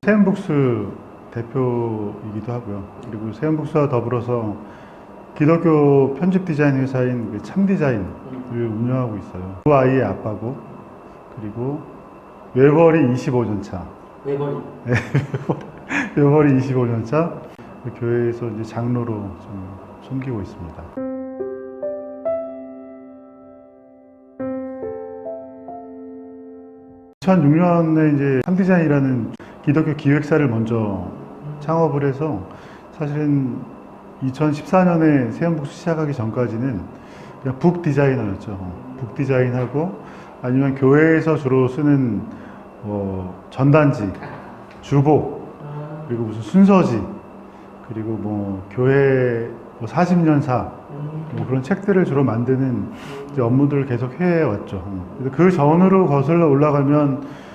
세움북스 대표이기도 하고요. 그리고 세움북스와 더불어서 기독교 편집 디자인 회사인 참디자인을 운영하고 있어요. 두 아이의 아빠고, 그리고 외벌이 25년 차. 외벌이. 네, 외벌이 25년 차. 교회에서 이제 장로로 좀 섬기고 있습니다. (2006년에) 이제 참디자인이라는 기독교 기획사를 먼저 창업을 해서, 사실은 2014년에 세움북스 시작하기 전까지는 그냥 북 디자이너였죠. 북 디자인하고, 아니면 교회에서 주로 쓰는 전단지, 주보, 그리고 무슨 순서지, 그리고 뭐 교회 40년사 뭐 그런 책들을 주로 만드는 이제 업무들을 계속 해왔죠. 그래서 그 전으로 거슬러 올라가면,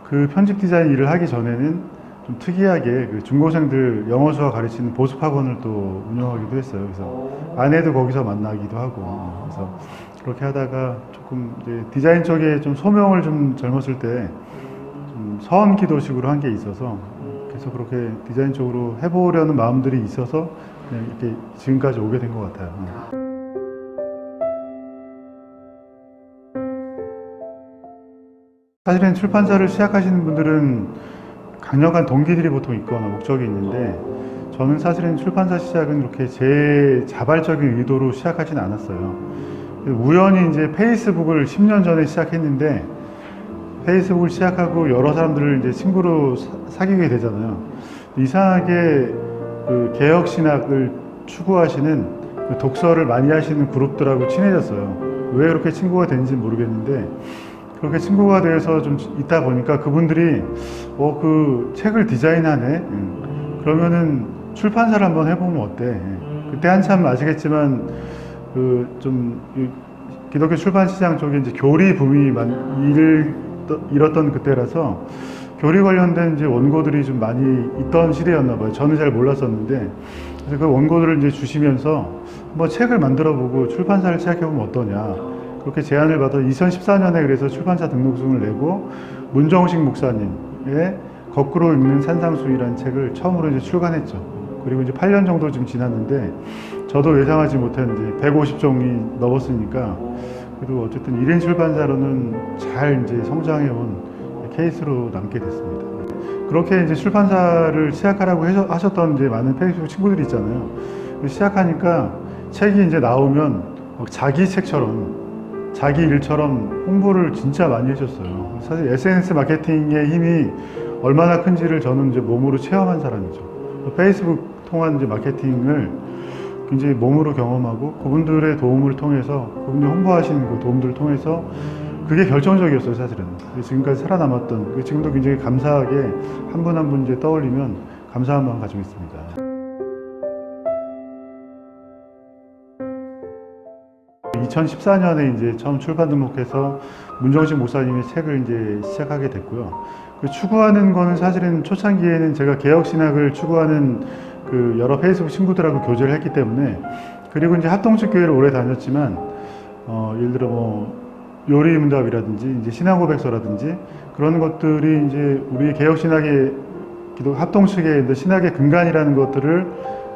그 편집 디자인 일을 하기 전에는 좀 특이하게 그 중고생들 영어 수학 가르치는 보습학원을 또 운영하기도 했어요. 그래서 아내도 거기서 만나기도 하고, 그래서 그렇게 하다가 조금 이제 디자인 쪽에 좀 소명을 좀 젊었을 때 좀 서원 기도식으로 한 게 있어서, 그래서 그렇게 디자인 쪽으로 해보려는 마음들이 있어서 그냥 이렇게 지금까지 오게 된 것 같아요. 사실은 출판사를 시작하시는 분들은 강력한 동기들이 보통 있거나 목적이 있는데, 저는 사실은 출판사 시작은 그렇게 제 자발적인 의도로 시작하진 않았어요. 우연히 이제 페이스북을 10년 전에 시작했는데, 페이스북을 시작하고 여러 사람들을 이제 친구로 사귀게 되잖아요. 이상하게 그 개혁신학을 추구하시는 그 독서를 많이 하시는 그룹들하고 친해졌어요. 왜 그렇게 친구가 된지 모르겠는데, 그렇게 친구가 돼서 좀 있다 보니까 그분들이 그 책을 디자인하네, 그러면은 출판사를 한번 해보면 어때. 그때 한참 아시겠지만 그 좀 기독교 출판 시장 쪽에 이제 교리 붐이 일었던 그때라서 교리 관련된 이제 원고들이 좀 많이 있던 시대였나 봐요. 저는 잘 몰랐었는데, 그래서 그 원고들을 이제 주시면서 한번 책을 만들어 보고 출판사를 시작해보면 어떠냐, 그렇게 제안을 받아 2014년에 그래서 출판사 등록증을 내고, 문정식 목사님의 거꾸로 읽는 산상수훈이라는 책을 처음으로 이제 출간했죠. 그리고 이제 8년 정도 지금 지났는데, 저도 예상하지 못한 이제 150종이 넘었으니까, 그래도 어쨌든 1인 출판사로는 잘 이제 성장해온 케이스로 남게 됐습니다. 그렇게 이제 출판사를 시작하라고 하셨던 이제 많은 페이스북 친구들이 있잖아요. 시작하니까 책이 이제 나오면 자기 책처럼, 자기 일처럼 홍보를 진짜 많이 해줬어요. 사실 SNS 마케팅의 힘이 얼마나 큰지를 저는 이제 몸으로 체험한 사람이죠. 페이스북 통한 이제 마케팅을 굉장히 몸으로 경험하고, 그분들의 도움을 통해서, 그분들이 홍보하시는 그 도움들을 통해서 그게 결정적이었어요, 사실은. 지금까지 살아남았던, 지금도 굉장히 감사하게 한 분 한 분 이제 떠올리면 감사한 마음 가지고 있습니다. (2014년에) 이제 처음 출판 등록해서 문정식 목사님의 책을 이제 시작하게 됐고요. 그 추구하는 거는 사실은 초창기에는 제가 개혁신학을 추구하는 그 여러 페이스북 친구들하고 교제를 했기 때문에, 그리고 이제 합동측 교회를 오래 다녔지만, 예를 들어 뭐 요리문답이라든지 이제 신앙고백서라든지 그런 것들이 이제 우리 개혁신학의 기독 합동측의 신학의 근간이라는 것들을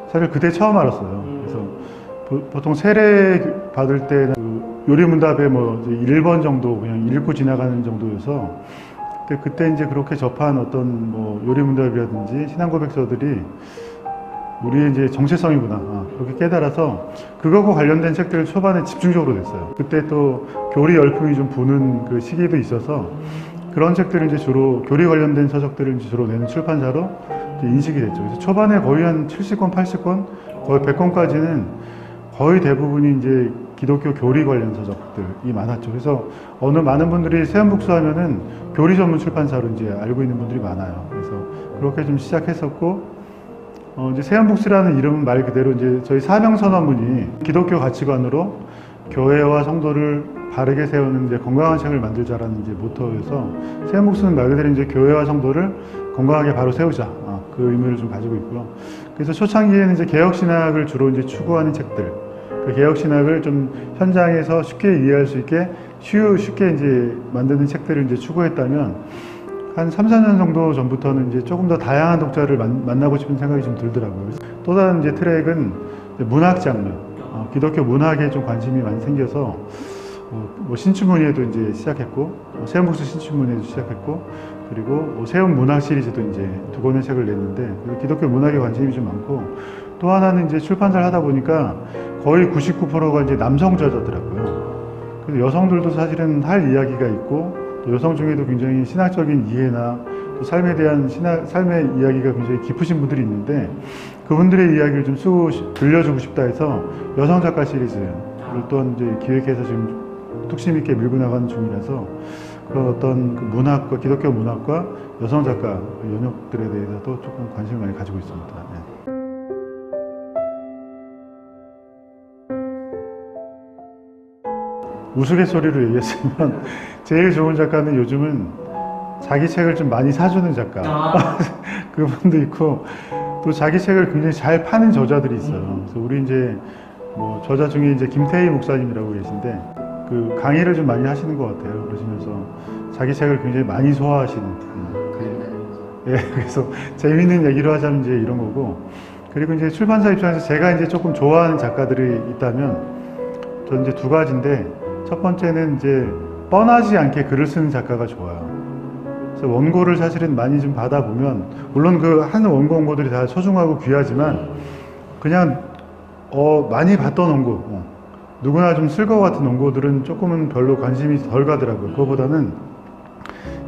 사실 그때 처음 알았어요. 그래서 보통 세례 받을 때 그 요리문답의 뭐 1번 정도 그냥 읽고 지나가는 정도여서, 그때 이제 그렇게 접한 어떤 뭐 요리문답이라든지 신앙고백서들이 우리의 이제 정체성이구나, 그렇게 깨달아서 그거하고 관련된 책들을 초반에 집중적으로 냈어요. 그때 또 교리 열풍이 좀 부는 그 시기도 있어서, 그런 책들을 이제 주로 교리 관련된 서적들을 이제 주로 내는 출판사로 이제 인식이 됐죠. 그래서 초반에 거의 한 70권, 80권, 거의 100권까지는 거의 대부분이 이제 기독교 교리 관련 서적들이 많았죠. 그래서 많은 분들이 세움북스 하면은 교리 전문 출판사로 이제 알고 있는 분들이 많아요. 그래서 그렇게 좀 시작했었고, 이제 세움북스라는 이름은 말 그대로 이제 저희 사명선언문이 기독교 가치관으로 교회와 성도를 바르게 세우는 이제 건강한 책을 만들자라는 이제 모토여서, 세움북스는 말 그대로 이제 교회와 성도를 건강하게 바로 세우자, 그 의미를 좀 가지고 있고요. 그래서 초창기에는 이제 개혁신학을 주로 이제 추구하는 책들, 그 개혁신학을 좀 현장에서 쉽게 이해할 수 있게 쉽게 이제 만드는 책들을 이제 추구했다면, 한 3, 4년 정도 전부터는 이제 조금 더 다양한 독자를 만나고 싶은 생각이 좀 들더라고요. 또 다른 이제 트랙은 이제 문학 장르, 기독교 문학에 좀 관심이 많이 생겨서 뭐 신춘문예도 이제 시작했고, 세운복수 신춘문예도 시작했고, 그리고 세운 문학 시리즈도 이제 2권의 책을 냈는데, 기독교 문학에 관심이 좀 많고, 또 하나는 이제 출판사를 하다 보니까 거의 99%가 이제 남성 저자더라고요. 그래서 여성들도 사실은 할 이야기가 있고, 또 여성 중에도 굉장히 신학적인 이해나 또 삶에 대한 삶의 이야기가 굉장히 깊으신 분들이 있는데, 그분들의 이야기를 좀 들려주고 싶다 해서 여성 작가 시리즈를 또한 이제 기획해서 지금 뚝심 있게 밀고 나가는 중이라서, 그런 어떤 그 문학과 기독교 문학과 여성 작가 연역들에 대해서도 조금 관심을 많이 가지고 있습니다. 네. 우스갯소리로 얘기했으면 제일 좋은 작가는 요즘은 자기 책을 좀 많이 사주는 작가. 그분도 있고, 또 자기 책을 굉장히 잘 파는 저자들이 있어요. 그래서 우리 이제 뭐 저자 중에 이제 김태희 목사님이라고 계신데, 그 강의를 좀 많이 하시는 것 같아요. 그러시면서 자기 책을 굉장히 많이 소화하시는. 예, 그래서 재미있는 얘기를 하자면 이제 이런 거고, 그리고 이제 출판사 입장에서 제가 이제 조금 좋아하는 작가들이 있다면, 저는 이제 2가지인데, 첫 번째는 이제 뻔하지 않게 글을 쓰는 작가가 좋아요. 그래서 원고를 사실은 많이 좀 받아보면, 물론 그 한 원고들이 다 소중하고 귀하지만, 그냥 많이 봤던 원고, 누구나 좀 쓸 것 같은 원고들은 조금은 별로 관심이 덜 가더라고요. 그거보다는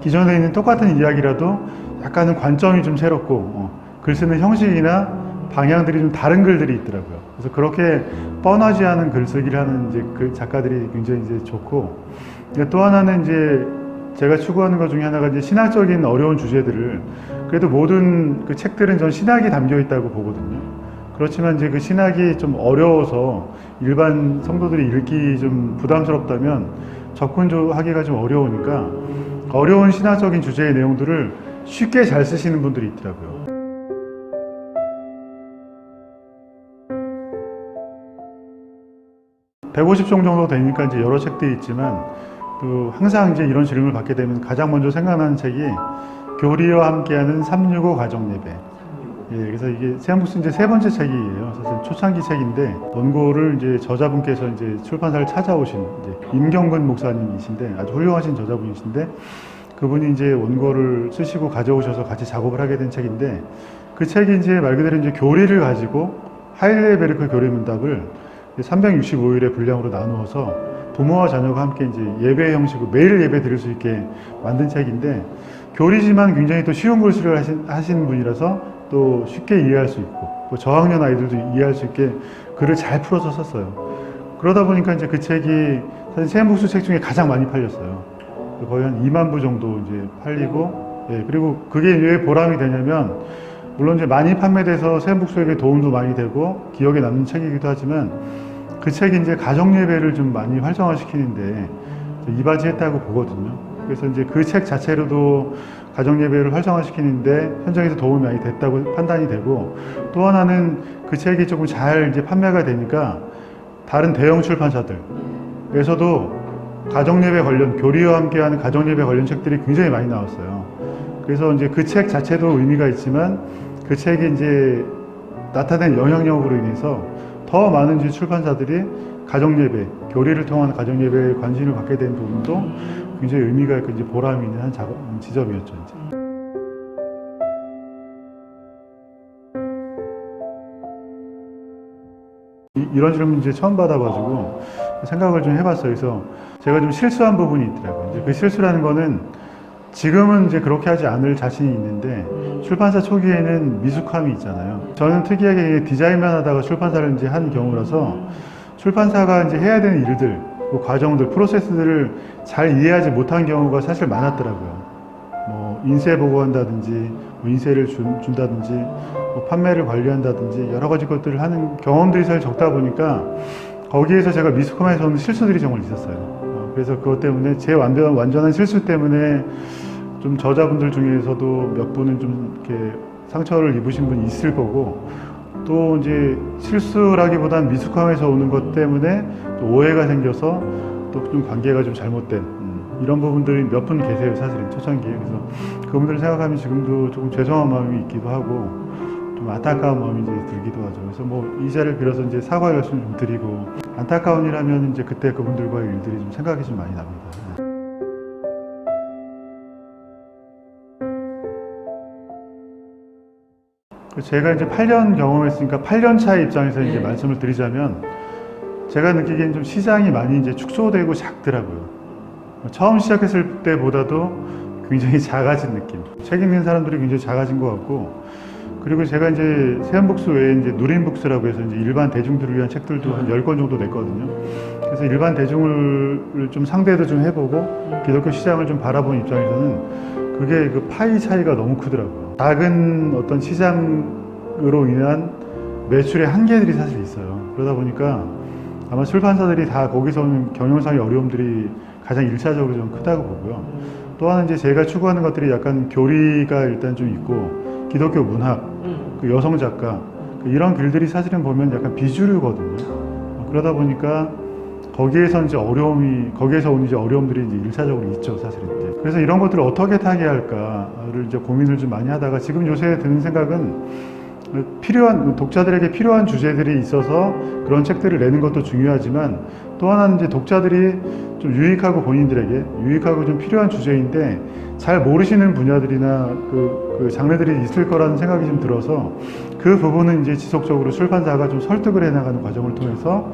기존에 있는 똑같은 이야기라도 약간은 관점이 좀 새롭고, 글 쓰는 형식이나 방향들이 좀 다른 글들이 있더라고요. 그래서 그렇게 뻔하지 않은 글쓰기를 하는 이제 그 작가들이 굉장히 이제 좋고, 또 하나는 이제 제가 추구하는 것 중에 하나가 이제 신학적인 어려운 주제들을, 그래도 모든 그 책들은 전 신학이 담겨 있다고 보거든요. 그렇지만 이제 그 신학이 좀 어려워서 일반 성도들이 읽기 좀 부담스럽다면 접근하기가 좀 어려우니까 어려운 신학적인 주제의 내용들을 쉽게 잘 쓰시는 분들이 있더라고요. (150종) 정도 되니까 이제 여러 책들이 있지만, 또 항상 이제 이런 질문을 받게 되면 가장 먼저 생각나는 책이 교리와 함께하는 365 가정예배. 예, 그래서 이게 세운복수 이제 3번째 책이에요. 사실 초창기 책인데, 원고를 이제 저자분께서 이제 출판사를 찾아오신 이제 임경근 목사님이신데, 아주 훌륭하신 저자분이신데, 그분이 이제 원고를 쓰시고 가져오셔서 같이 작업을 하게 된 책인데, 그 책이 이제 말 그대로 이제 교리를 가지고 하일레베르크 교리 문답을 365일의 분량으로 나누어서 부모와 자녀가 함께 이제 예배 형식으로 매일 예배 드릴 수 있게 만든 책인데, 교리지만 굉장히 또 쉬운 글씨를 하시는 분이라서 또 쉽게 이해할 수 있고, 또 저학년 아이들도 이해할 수 있게 글을 잘 풀어서 썼어요. 그러다 보니까 이제 그 책이 사실 세운복수 책 중에 가장 많이 팔렸어요. 거의 한 2만 부 정도 이제 팔리고, 예, 그리고 그게 왜 보람이 되냐면, 물론 이제 많이 판매돼서 세운복수에게 도움도 많이 되고 기억에 남는 책이기도 하지만, 그 책이 이제 가정 예배를 좀 많이 활성화시키는데 이바지했다고 보거든요. 그래서 이제 그 책 자체로도 가정 예배를 활성화시키는데 현장에서 도움이 많이 됐다고 판단이 되고, 또 하나는 그 책이 조금 잘 이제 판매가 되니까 다른 대형 출판사들에서도 가정 예배 관련, 교리와 함께하는 가정 예배 관련 책들이 굉장히 많이 나왔어요. 그래서 이제 그 책 자체도 의미가 있지만, 그 책이 이제 나타낸 영향력으로 인해서 더 많은 이제 출판사들이 가정예배, 교리를 통한 가정예배에 관심을 갖게 된 부분도 굉장히 의미가 있고 이제 보람이 있는 한 지점이었죠. 이제. 이런 질문 이제 처음 받아가지고 생각을 좀 해봤어요. 그래서 제가 좀 실수한 부분이 있더라고요. 이제 그 실수라는 거는 지금은 이제 그렇게 하지 않을 자신이 있는데, 출판사 초기에는 미숙함이 있잖아요. 저는 특이하게 디자인만 하다가 출판사를 이제 한 경우라서 출판사가 이제 해야 되는 일들, 그 과정들, 프로세스들을 잘 이해하지 못한 경우가 사실 많았더라고요. 뭐 인쇄 보고한다든지, 뭐 인쇄를 준다든지, 뭐 판매를 관리한다든지 여러 가지 것들을 하는 경험들이 사실 적다 보니까 거기에서 제가 미숙함에서 오는 실수들이 정말 있었어요. 그래서 그것 때문에 제 완전한 실수 때문에 좀 저자분들 중에서도 몇 분은 좀 이렇게 상처를 입으신 분이 있을 거고, 또 이제 실수라기보단 미숙함에서 오는 것 때문에 또 오해가 생겨서 또 좀 관계가 좀 잘못된 이런 부분들이 몇 분 계세요, 사실은 초창기에. 그래서 그분들을 생각하면 지금도 조금 죄송한 마음이 있기도 하고 좀 안타까운 마음이 이제 들기도 하죠. 그래서 뭐 이 자리를 빌어서 이제 사과 말씀 좀 드리고, 안타까운 일 하면 이제 그때 그분들과의 일들이 좀 생각이 좀 많이 납니다. 제가 이제 8년 경험했으니까 8년 차의 입장에서 이제 말씀을 드리자면, 제가 느끼기엔 좀 시장이 많이 이제 축소되고 작더라고요. 처음 시작했을 때보다도 굉장히 작아진 느낌. 책 읽는 사람들이 굉장히 작아진 것 같고, 그리고 제가 이제 세안북스 외에 이제 누린북스라고 해서 이제 일반 대중들을 위한 책들도 한 10권 정도 냈거든요. 그래서 일반 대중을 좀 상대도 좀 해보고 기독교 시장을 좀 바라본 입장에서는 그게 그 파이 차이가 너무 크더라고요. 작은 어떤 시장으로 인한 매출의 한계들이 사실 있어요. 그러다 보니까 아마 출판사들이 다 거기서 오는 경영상의 어려움들이 가장 1차적으로 좀 크다고 보고요. 또 하나 이제 제가 추구하는 것들이 약간 교리가 일단 좀 있고, 기독교 문학, 그 여성 작가, 이런 길들이 사실은 보면 약간 비주류거든요. 그러다 보니까 거기에서 이제 거기에서 오는 이제 어려움들이 이제 1차적으로 있죠, 사실은. 그래서 이런 것들을 어떻게 타개할까를 이제 고민을 좀 많이 하다가, 지금 요새 드는 생각은 독자들에게 필요한 주제들이 있어서 그런 책들을 내는 것도 중요하지만, 또 하나는 이제 독자들이 좀 유익하고 본인들에게 유익하고 좀 필요한 주제인데 잘 모르시는 분야들이나 그 장르들이 있을 거라는 생각이 좀 들어서, 그 부분은 이제 지속적으로 출판사가 좀 설득을 해나가는 과정을 통해서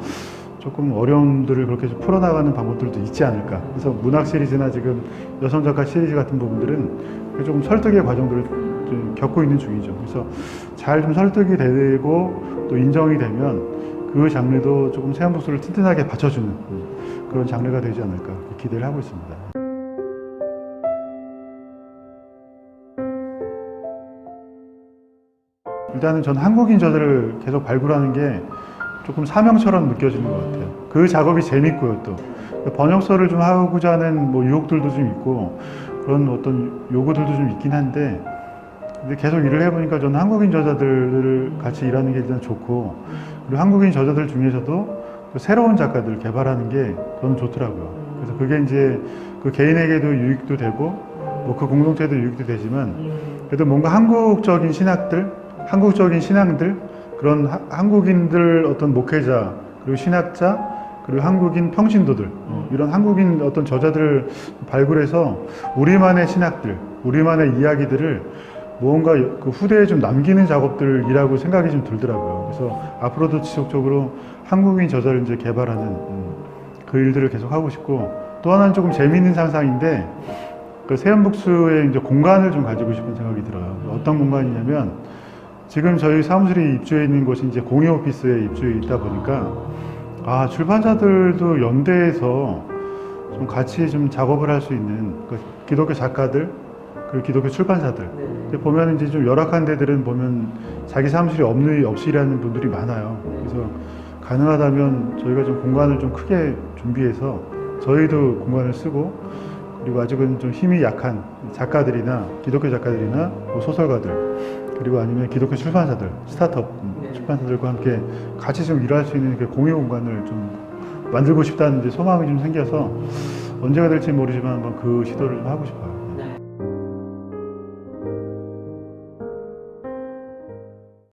조금 어려움들을 그렇게 좀 풀어나가는 방법들도 있지 않을까. 그래서 문학 시리즈나 지금 여성 작가 시리즈 같은 부분들은 조금 설득의 과정들을 좀 겪고 있는 중이죠. 그래서 잘 좀 설득이 되고 또 인정이 되면 그 장르도 조금 세안북스를 튼튼하게 받쳐주는 그런 장르가 되지 않을까 기대를 하고 있습니다. 일단은 전 한국인 저자를 계속 발굴하는 게 조금 사명처럼 느껴지는 것 같아요. 그 작업이 재밌고요. 또 번역서를 좀 하고자 하는 뭐 유혹들도 좀 있고 그런 어떤 요구들도 좀 있긴 한데, 근데 계속 일을 해보니까 저는 한국인 저자들을 같이 일하는 게 일단 좋고, 그리고 한국인 저자들 중에서도 또 새로운 작가들 개발하는 게 저는 좋더라고요. 그래서 그게 이제 그 개인에게도 유익도 되고 뭐 그 공동체도 유익도 되지만, 그래도 뭔가 한국적인 신학들, 한국적인 신앙들, 그런 한국인들 어떤 목회자, 그리고 신학자, 그리고 한국인 평신도들, 이런 한국인 어떤 저자들을 발굴해서 우리만의 신학들, 우리만의 이야기들을 무언가 그 후대에 좀 남기는 작업들이라고 생각이 좀 들더라고요. 그래서 앞으로도 지속적으로 한국인 저자를 이제 개발하는 그 일들을 계속 하고 싶고, 또 하나는 조금 재미있는 상상인데, 그 세안북스의 이제 공간을 좀 가지고 싶은 생각이 들어요. 어떤 공간이냐면, 지금 저희 사무실이 입주해 있는 곳이 이제 공예 오피스에 입주해 있다 보니까, 출판사들도 연대해서 좀 같이 좀 작업을 할 수 있는 그 기독교 작가들, 그리고 기독교 출판사들. 보면 이제 좀 열악한 데들은 보면 자기 사무실이 없이 일하는 분들이 많아요. 그래서 가능하다면 저희가 좀 공간을 좀 크게 준비해서 저희도 공간을 쓰고, 그리고 아직은 좀 힘이 약한 작가들이나 기독교 작가들이나 뭐 소설가들, 그리고 아니면 기독교 출판사들, 스타트업 출판사들과 함께 같이 좀 일할 수 있는 공유 공간을 좀 만들고 싶다는 이제 소망이 좀 생겨서, 언제가 될지 모르지만 한번 그 시도를 좀 하고 싶어요.